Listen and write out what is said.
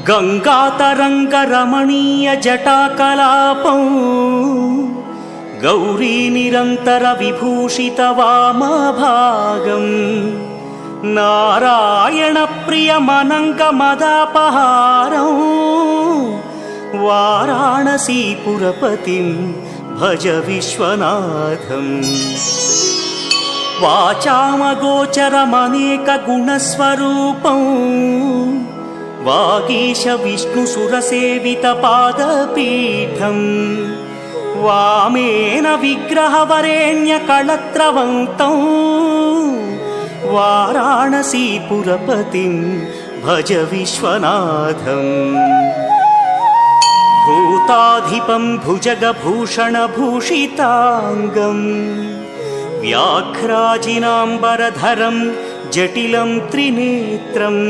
गङ्गातरङ्गरमणीयजटाकलापं गौरीनिरन्तरविभूषितवामभागम् नारायणप्रियमनङ्गमदापहारं वाराणसीपुरपतिं भज विश्वनाथम्। वाचामगोचरमनेकगुणस्वरूपं वागीश विष्णुसुरसेवितपादपीठम् वामेन विग्रहवरेण्यकळत्रवन्तं वाराणसीपुरपतिं भज विश्वनाथम्। भूताधिपं भुजगभूषणभूषिताङ्गम् व्याघ्राजिनाम्बरधरं जटिलं त्रिनेत्रम्